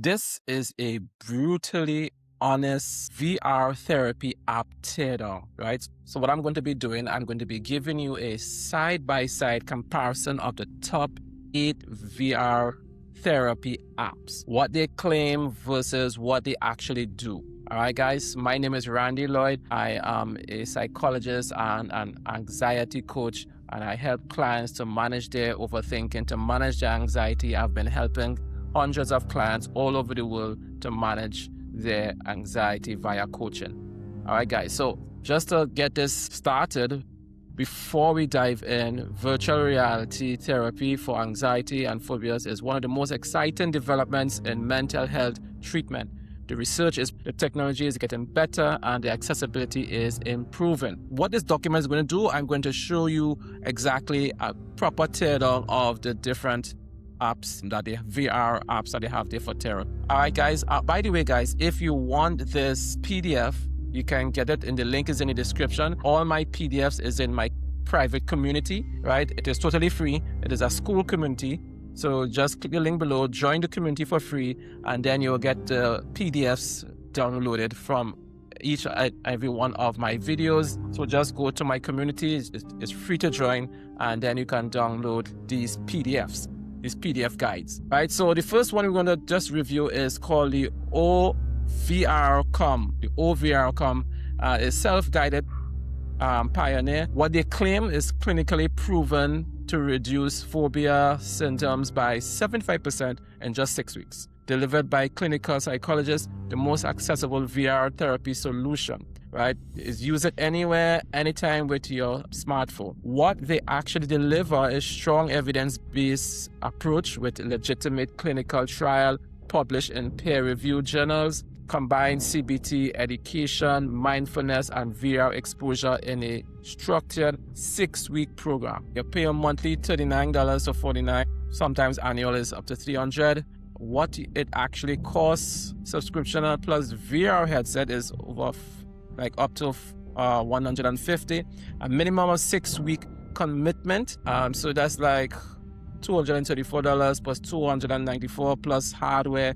This is a brutally honest VR therapy app teardown, right? So what I'm going to be doing, I'm going to be giving you a side-by-side comparison of the top 8 VR therapy apps, what they claim versus what they actually do. All right, guys, my name is Randy Lloyd. I am a psychologist and an anxiety coach, and I help clients to manage their overthinking, to manage their anxiety. I've been helping hundreds of clients all over the world to manage their anxiety via coaching. All right, guys, so just to get this started, before we dive in, virtual reality therapy for anxiety and phobias is one of the most exciting developments in mental health treatment. The technology is getting better and the accessibility is improving. What this document is going to do, I'm going to show you exactly a proper teardown of the different apps that they have, VR apps that they have there for therapy. All right, guys. By the way, guys, if you want this PDF, you can get it. The link is in the description. All my PDFs is in my private community, right? It is totally free. It is a school community. So just click the link below, join the community for free, and then you'll get the PDFs downloaded from each and every one of my videos. So just go to my community. It's free to join, and then you can download these PDFs. These PDF guides, right? So the first one we're going to just review is called the OVRCom. The OVRCom is self-guided pioneer. What they claim is clinically proven to reduce phobia symptoms by 75% in just 6 weeks. Delivered by clinical psychologists, the most accessible VR therapy solution, right? Is use it anywhere, anytime with your smartphone. What they actually deliver is strong evidence-based approach with legitimate clinical trial published in peer-reviewed journals, combine CBT education, mindfulness, and VR exposure in a structured 6-week program. You pay a monthly $39 or $49, sometimes annual is up to $300. What it actually costs, subscription plus VR headset is over up to $150. A minimum of 6-week commitment. So that's like $234 plus $294 plus hardware.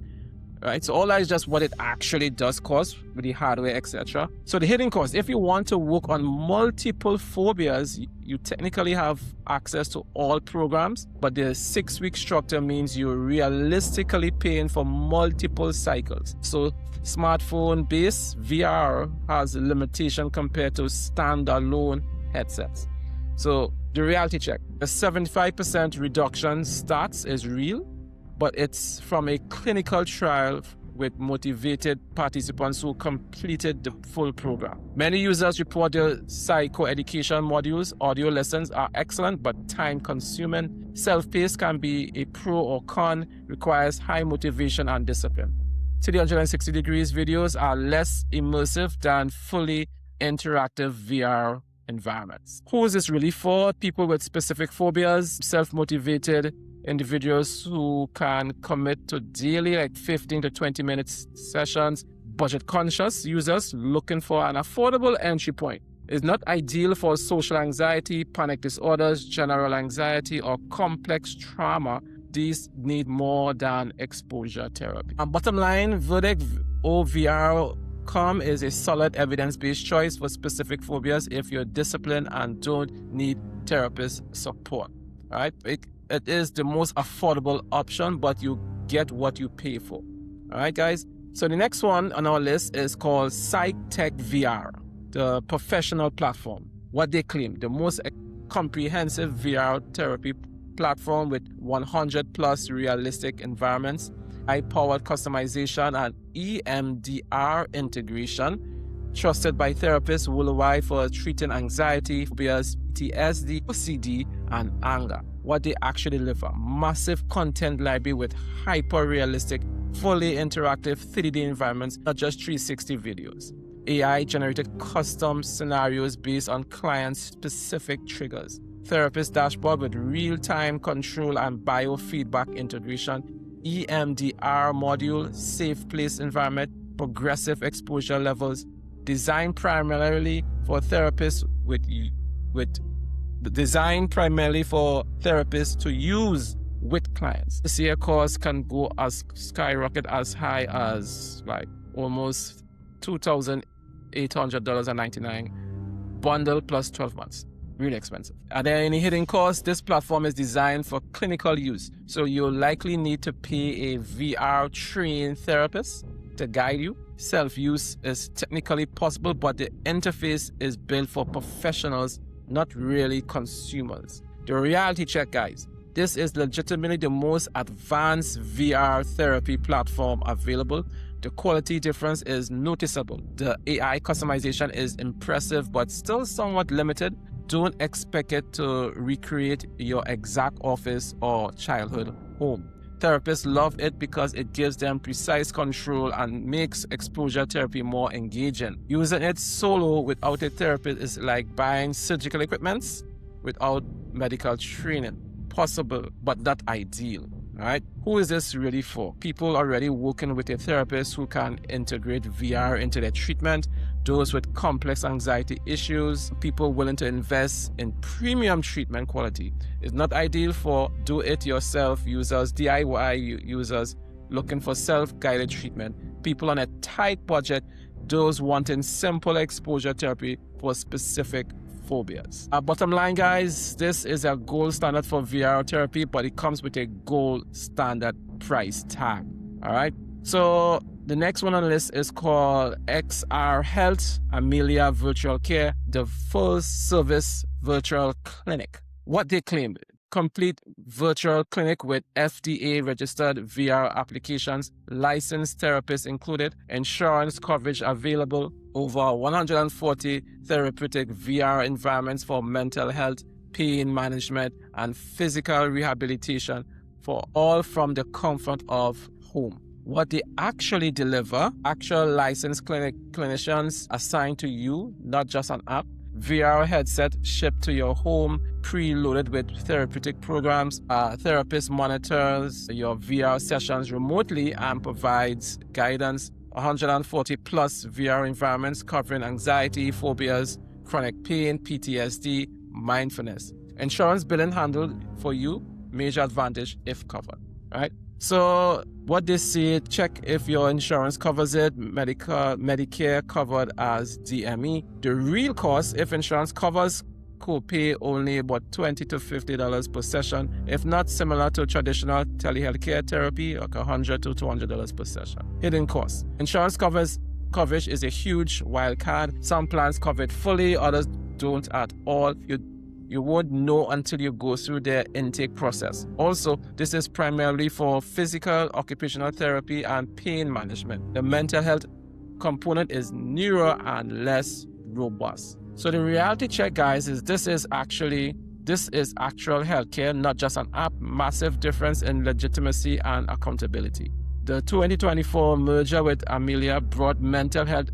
Right, so all that is just what it actually does cost with the hardware, etc. So the hidden cost, if you want to work on multiple phobias, you technically have access to all programs, but the 6-week structure means you're realistically paying for multiple cycles. So smartphone-based VR has a limitation compared to standalone headsets. So the reality check, the 75% reduction stats is real, but it's from a clinical trial with motivated participants who completed the full program. Many users report their psychoeducation modules. Audio lessons are excellent, but time-consuming. Self-paced can be a pro or con, requires high motivation and discipline. 360 degrees videos are less immersive than fully interactive VR environments. Who is this really for? People with specific phobias, self-motivated individuals who can commit to daily 15 to 20 minutes sessions, budget conscious users looking for an affordable entry point. It's not ideal for social anxiety, panic disorders, general anxiety, or complex trauma. These need more than exposure therapy. And bottom line verdict, OVRCom is a solid evidence-based choice for specific phobias if you're disciplined and don't need therapist support. All right? It is the most affordable option, but you get what you pay for. All right, guys? So the next one on our list is called PsycTech VR, the professional platform. What they claim, the most comprehensive VR therapy platform with 100 plus realistic environments, high-powered customization, and EMDR integration, trusted by therapists worldwide for treating anxiety, phobias, PTSD, OCD, and anger. What they actually deliver, massive content library with hyper-realistic, fully interactive 3D environments, not just 360 videos. AI-generated custom scenarios based on client-specific triggers. Therapist dashboard with real-time control and biofeedback integration. EMDR module, safe place environment, progressive exposure levels, designed primarily for therapists designed primarily for therapists to use with clients. This year course can go as skyrocket as high as like almost $2,800.99 bundle plus 12 months. Really expensive. Are there any hidden costs? This platform is designed for clinical use, so you'll likely need to pay a VR trained therapist to guide you. Self-use is technically possible, but the interface is built for professionals, not really consumers. The reality check, guys. This is legitimately the most advanced VR therapy platform available. The quality difference is noticeable. The AI customization is impressive, but still somewhat limited. Don't expect it to recreate your exact office or childhood home. Therapists love it because it gives them precise control and makes exposure therapy more engaging. Using it solo without a therapist is like buying surgical equipment without medical training. Possible, but not ideal. Right? Who is this really for? People already working with a therapist who can integrate VR into their treatment, those with complex anxiety issues, people willing to invest in premium treatment quality. It's not ideal for do-it-yourself users, DIY users looking for self-guided treatment, people on a tight budget, those wanting simple exposure therapy for specific phobias. Bottom line, guys, this is a gold standard for VR therapy, but it comes with a gold standard price tag. All right. So the next one on the list is called XR Health Amelia Virtual Care, the full service virtual clinic. What they claim: complete virtual clinic with FDA registered VR applications, licensed therapists included, insurance coverage available, over 140 therapeutic VR environments for mental health, pain management, and physical rehabilitation, for all from the comfort of home. What they actually deliver: actual licensed clinicians assigned to you, not just an app. VR headset shipped to your home, preloaded with therapeutic programs. Therapist monitors your VR sessions remotely and provides guidance. 140 plus VR environments covering anxiety, phobias, chronic pain, PTSD, mindfulness. Insurance billing handled for you, major advantage if covered. Right? So what they say: check if your insurance covers it. Medicare covered as DME. The real cost, if insurance covers, co-pay only about $20 to $50 per session. If not, similar to traditional telehealthcare therapy, like $100 to $200 per session. Hidden costs: insurance coverage is a huge wild card. Some plans cover it fully, others don't at all. You won't know until you go through their intake process. Also, this is primarily for physical, occupational therapy, and pain management. The mental health component is newer and less robust. So the reality check, guys, is this is actual healthcare, not just an app. Massive difference in legitimacy and accountability. The 2024 merger with Amelia brought mental health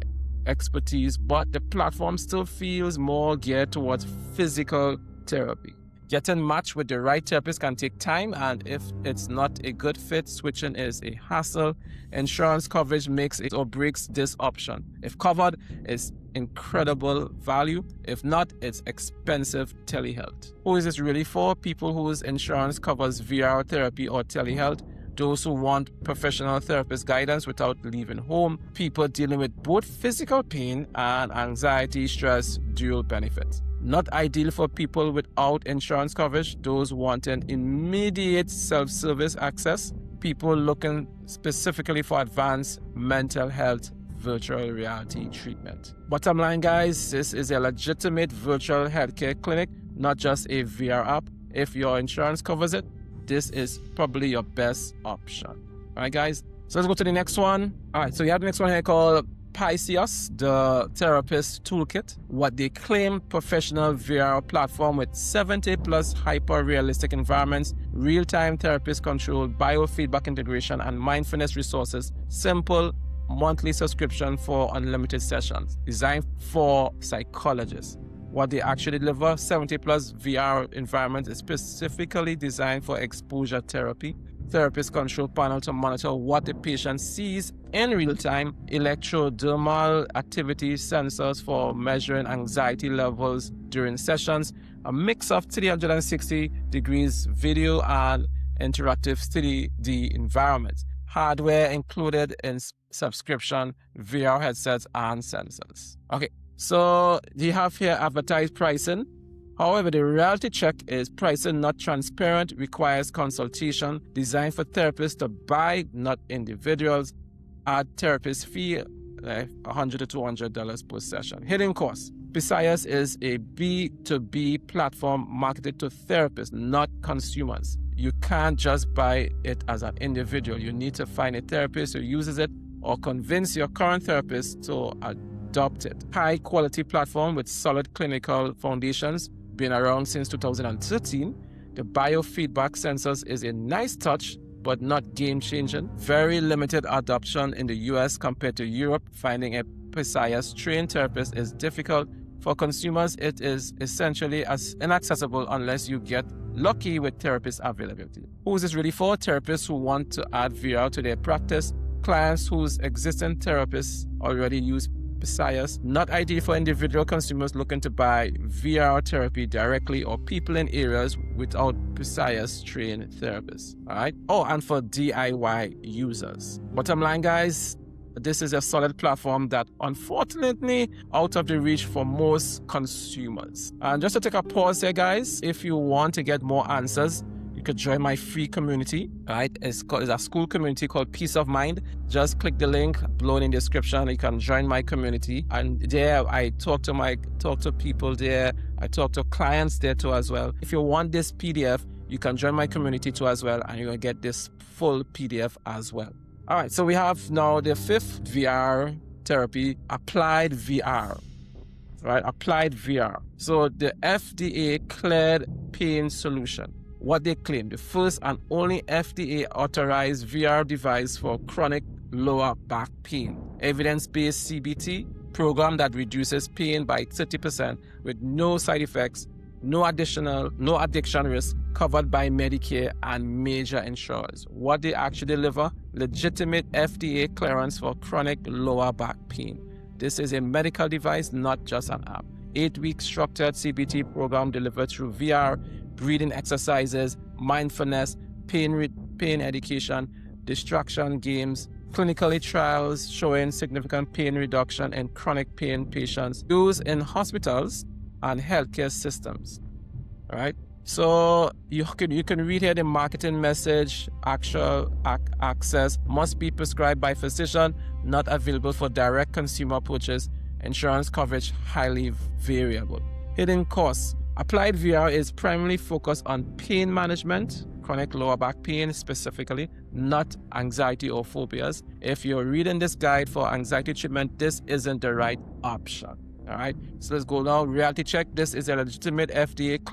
expertise, but the platform still feels more geared towards physical therapy. Getting matched with the right therapist can take time, and if it's not a good fit, switching is a hassle. Insurance coverage makes it or breaks this option. If covered, it's incredible value. If not, it's expensive telehealth. Who is this really for? People whose insurance covers VR therapy or telehealth, those who want professional therapist guidance without leaving home, people dealing with both physical pain and anxiety, stress, dual benefits. Not ideal for people without insurance coverage, those wanting immediate self-service access, people looking specifically for advanced mental health virtual reality treatment. Bottom line, guys, this is a legitimate virtual healthcare clinic, not just a VR app. If your insurance covers it, this is probably your best option. All right, guys. So let's go to the next one. All right, so you have the next one here called Pisceus, the therapist toolkit. What they claim: professional VR platform with 70 plus hyper-realistic environments, real-time therapist control, biofeedback integration, and mindfulness resources. Simple monthly subscription for unlimited sessions. Designed for psychologists. What they actually deliver: 70 plus VR environments is specifically designed for exposure therapy. Therapist control panel to monitor what the patient sees in real time. Electrodermal activity sensors for measuring anxiety levels during sessions. A mix of 360 degrees video and interactive 3D environments. Hardware included in subscription, VR headsets, and sensors. Okay, so you have here advertised pricing. However, the reality check is pricing not transparent, requires consultation, designed for therapists to buy, not individuals. Add therapist fee, like $100 to $200 per session. Hidden costs. Psychologist is a B2B platform marketed to therapists, not consumers. You can't just buy it as an individual. You need to find a therapist who uses it or convince your current therapist to adopt it. High quality platform with solid clinical foundations, been around since 2013. The biofeedback sensors is a nice touch, but not game-changing. Very limited adoption in the US compared to Europe. Finding a psychologist-trained therapist is difficult. For consumers, it is essentially as inaccessible unless you get lucky with therapist availability. Who is this really for? Therapists who want to add VR to their practice, clients whose existing therapists already use psychologists, not ideal for individual consumers looking to buy VR therapy directly, or people in areas without psychologist-trained therapists. All right. Oh, and for DIY users. Bottom line, guys, this is a solid platform that unfortunately out of the reach for most consumers. And just to take a pause here, guys, if you want to get more answers, you could join my free community. Right, it's a school community called Peace of Mind. Just click the link below in the description. You can join my community, and there I talk to people there. I talk to clients there too as well. If you want this PDF, you can join my community too as well, and you're gonna get this full PDF as well. All right, so we have now the fifth VR therapy, applied VR. Right, applied VR. So the FDA cleared pain solution. What they claim, the first and only FDA authorized VR device for chronic lower back pain. Evidence-based CBT program that reduces pain by 30% with no side effects, no addiction risk, covered by Medicare and major insurers. What they actually deliver, legitimate FDA clearance for chronic lower back pain. This is a medical device, not just an app. 8-week structured CBT program delivered through VR, breathing exercises, mindfulness, pain education, distraction games, clinically trials showing significant pain reduction in chronic pain patients used in hospitals and healthcare systems. All right. So you can read here the marketing message. Actual access must be prescribed by physician, not available for direct consumer purchase. Insurance coverage highly variable. Hidden costs. Applied VR is primarily focused on pain management, chronic lower back pain specifically, not anxiety or phobias. If you're reading this guide for anxiety treatment, this isn't the right option. All right, so let's go now. Reality check. This is a legitimate FDA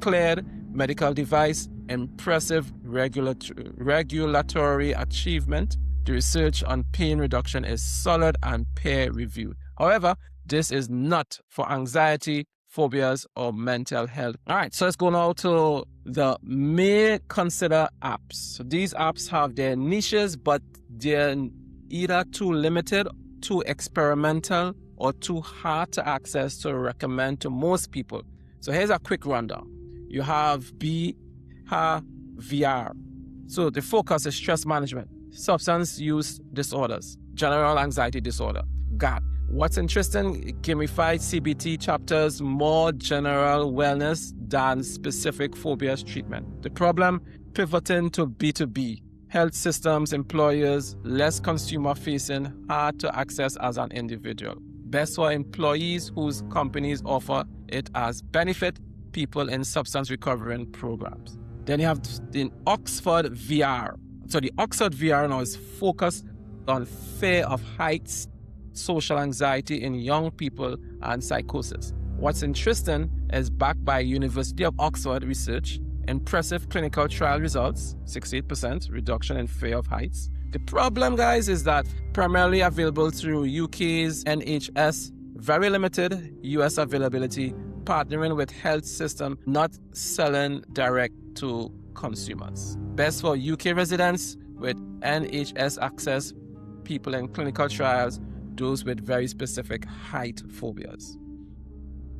cleared medical device. Impressive regulatory achievement. The research on pain reduction is solid and peer-reviewed. However, this is not for anxiety, phobias, or mental health. All right, so let's go now to the may consider apps. So these apps have their niches, but they're either too limited, too experimental, or too hard to access to recommend to most people. So here's a quick rundown. You have VR. So the focus is stress management, substance use disorders, general anxiety disorder. GAD. What's interesting, gamified CBT chapters, more general wellness than specific phobias treatment. The problem, pivoting to B2B. Health systems, employers, less consumer facing, hard to access as an individual. Best for employees whose companies offer it as benefit, people in substance recovery programs. Then you have the Oxford VR. So the Oxford VR now is focused on fear of heights, social anxiety in young people, and psychosis. What's interesting is backed by University of Oxford research, impressive clinical trial results, 68% reduction in fear of heights. The problem, guys, is that primarily available through UK's NHS, very limited US availability, partnering with health system, not selling direct to consumers. Best for UK residents with NHS access, people in clinical trials, those with very specific height phobias.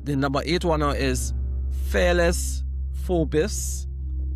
The number 8 one is Fearless Phobis.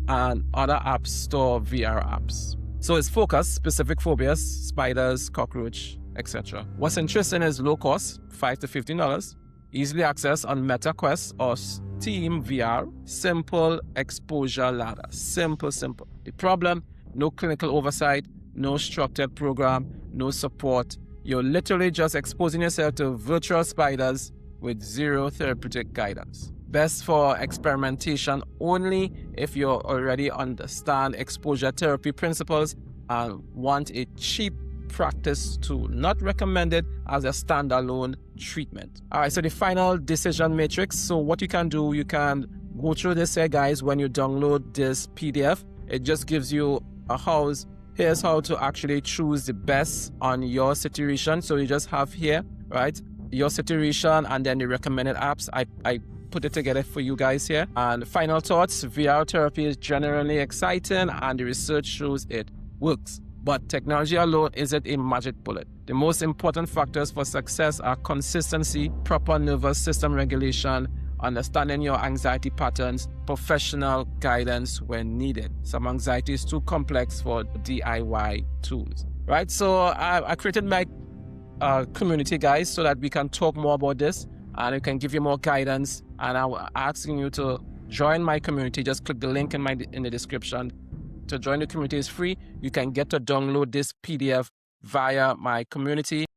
and other app store VR apps. So it's focused, specific phobias, spiders, cockroach, etc. What's interesting is low cost, $5 to $15, easily accessed on Meta Quest or Steam VR, simple exposure ladder. Simple. The problem, no clinical oversight, no structured program, no support. You're literally just exposing yourself to virtual spiders with zero therapeutic guidance. Best for experimentation only if you already understand exposure therapy principles and want a cheap practice tool, not recommended as a standalone treatment. All right, so the final decision matrix. So what you can do, you can go through this here, guys. When you download this PDF, it just gives you here's how to actually choose the best on your situation. So you just have here, right, your situation and then the recommended apps. I put it together for you guys here. And final thoughts, VR therapy is generally exciting and the research shows it works. But technology alone isn't a magic bullet. The most important factors for success are consistency, proper nervous system regulation, understanding your anxiety patterns, professional guidance when needed. Some anxiety is too complex for DIY tools, right? So I created my community, guys, so that we can talk more about this and we can give you more guidance. And I'm asking you to join my community. Just click the link in the description. To join the community is free. You can get to download this PDF via my community.